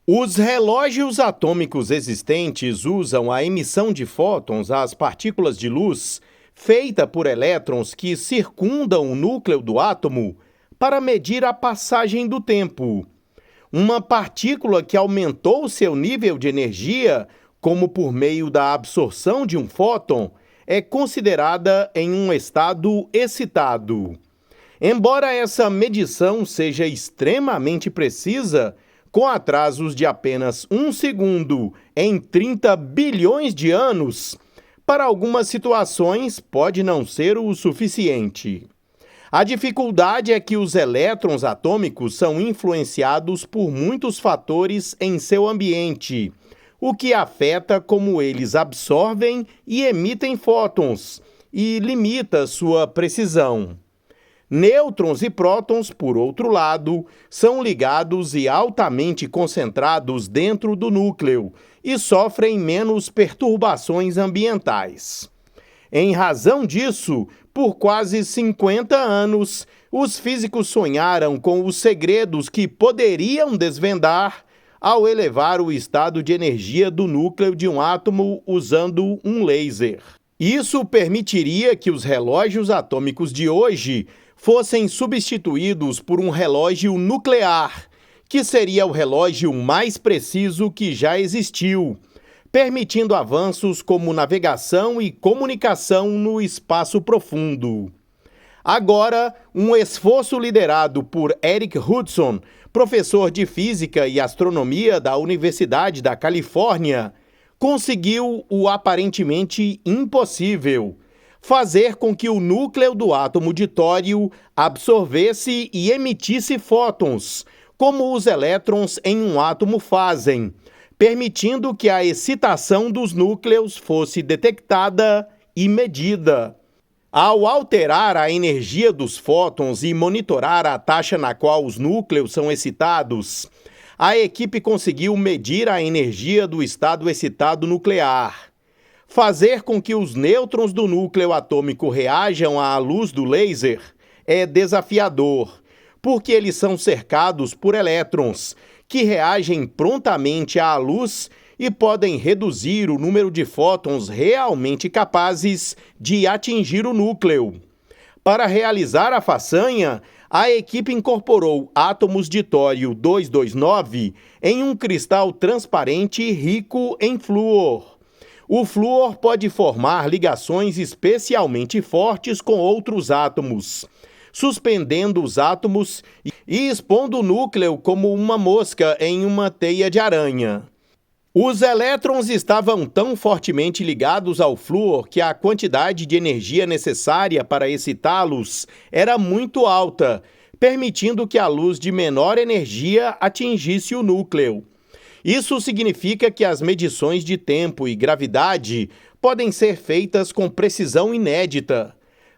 Os relógios atômicos existentes usam a emissão de fótons, as partículas de luz, feita por elétrons que circundam o núcleo do átomo, para medir a passagem do tempo. Uma partícula que aumentou seu nível de energia, como por meio da absorção de um fóton, é considerada em um estado excitado. Embora essa medição seja extremamente precisa, com atrasos de apenas 1 segundo em 30 bilhões de anos, para algumas situações pode não ser o suficiente. A dificuldade é que os elétrons atômicos são influenciados por muitos fatores em seu ambiente, o que afeta como eles absorvem e emitem fótons e limita sua precisão. Nêutrons e prótons, por outro lado, são ligados e altamente concentrados dentro do núcleo e sofrem menos perturbações ambientais. Em razão disso, por quase 50 anos, os físicos sonharam com os segredos que poderiam desvendar ao elevar o estado de energia do núcleo de um átomo usando um laser. Isso permitiria que os relógios atômicos de hoje fossem substituídos por um relógio nuclear, que seria o relógio mais preciso que já existiu, permitindo avanços como navegação e comunicação no espaço profundo. Agora, um esforço liderado por Eric Hudson, professor de Física e Astronomia da Universidade da Califórnia, conseguiu o aparentemente impossível: fazer com que o núcleo do átomo de tório absorvesse e emitisse fótons, como os elétrons em um átomo fazem, permitindo que a excitação dos núcleos fosse detectada e medida. Ao alterar a energia dos fótons e monitorar a taxa na qual os núcleos são excitados, a equipe conseguiu medir a energia do estado excitado nuclear. Fazer com que os nêutrons do núcleo atômico reajam à luz do laser é desafiador, porque eles são cercados por elétrons, que reagem prontamente à luz e podem reduzir o número de fótons realmente capazes de atingir o núcleo. Para realizar a façanha, a equipe incorporou átomos de tório 229 em um cristal transparente rico em flúor. O flúor pode formar ligações especialmente fortes com outros átomos, suspendendo os átomos e expondo o núcleo como uma mosca em uma teia de aranha. Os elétrons estavam tão fortemente ligados ao flúor que a quantidade de energia necessária para excitá-los era muito alta, permitindo que a luz de menor energia atingisse o núcleo. Isso significa que as medições de tempo e gravidade podem ser feitas com precisão inédita.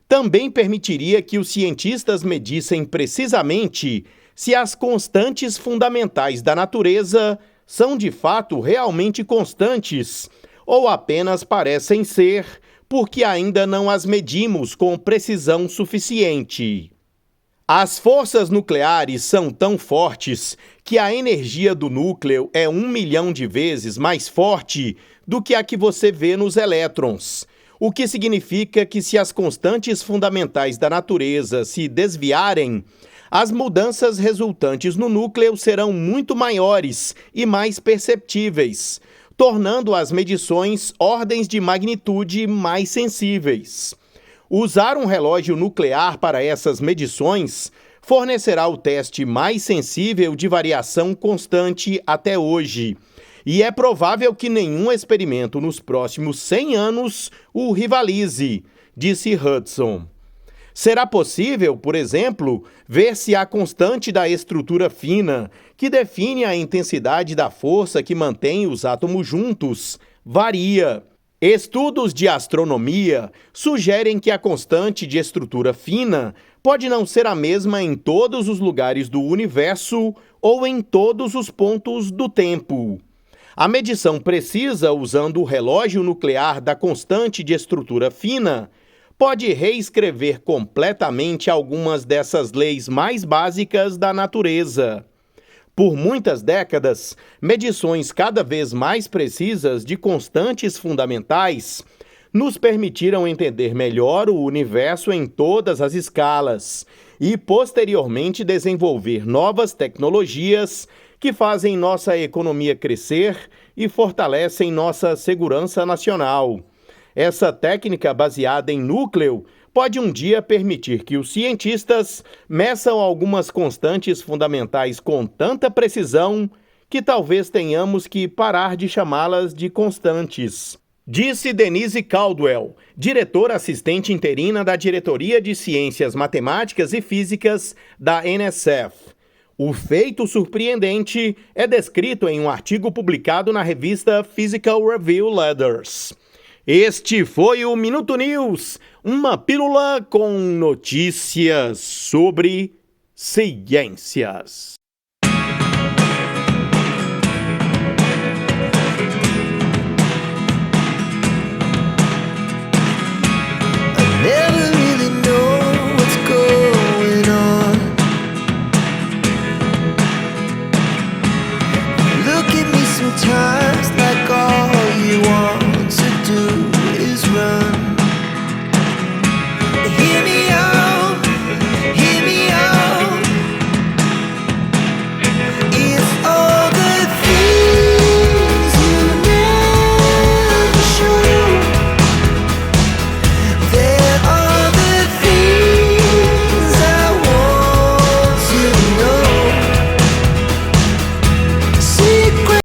Também permitiria que os cientistas medissem precisamente se as constantes fundamentais da natureza são de fato realmente constantes, ou apenas parecem ser, porque ainda não as medimos com precisão suficiente. As forças nucleares são tão fortes que a energia do núcleo é 1 milhão de vezes mais forte do que a que você vê nos elétrons, o que significa que se as constantes fundamentais da natureza se desviarem, as mudanças resultantes no núcleo serão muito maiores e mais perceptíveis, tornando as medições ordens de magnitude mais sensíveis. Usar um relógio nuclear para essas medições fornecerá o teste mais sensível de variação constante até hoje, e é provável que nenhum experimento nos próximos 100 anos o rivalize, disse Hudson. Será possível, por exemplo, ver se a constante da estrutura fina, que define a intensidade da força que mantém os átomos juntos, varia. Estudos de astronomia sugerem que a constante de estrutura fina pode não ser a mesma em todos os lugares do universo ou em todos os pontos do tempo. A medição precisa usando o relógio nuclear da constante de estrutura fina pode reescrever completamente algumas dessas leis mais básicas da natureza. Por muitas décadas, medições cada vez mais precisas de constantes fundamentais nos permitiram entender melhor o universo em todas as escalas e, posteriormente, desenvolver novas tecnologias que fazem nossa economia crescer e fortalecem nossa segurança nacional. Essa técnica baseada em núcleo pode um dia permitir que os cientistas meçam algumas constantes fundamentais com tanta precisão que talvez tenhamos que parar de chamá-las de constantes. Disse Denise Caldwell, diretora assistente interina da Diretoria de Ciências Matemáticas e Físicas da NSF. O feito surpreendente é descrito em um artigo publicado na revista Physical Review Letters. Este foi o Minuto News, uma pílula com notícias sobre ciências.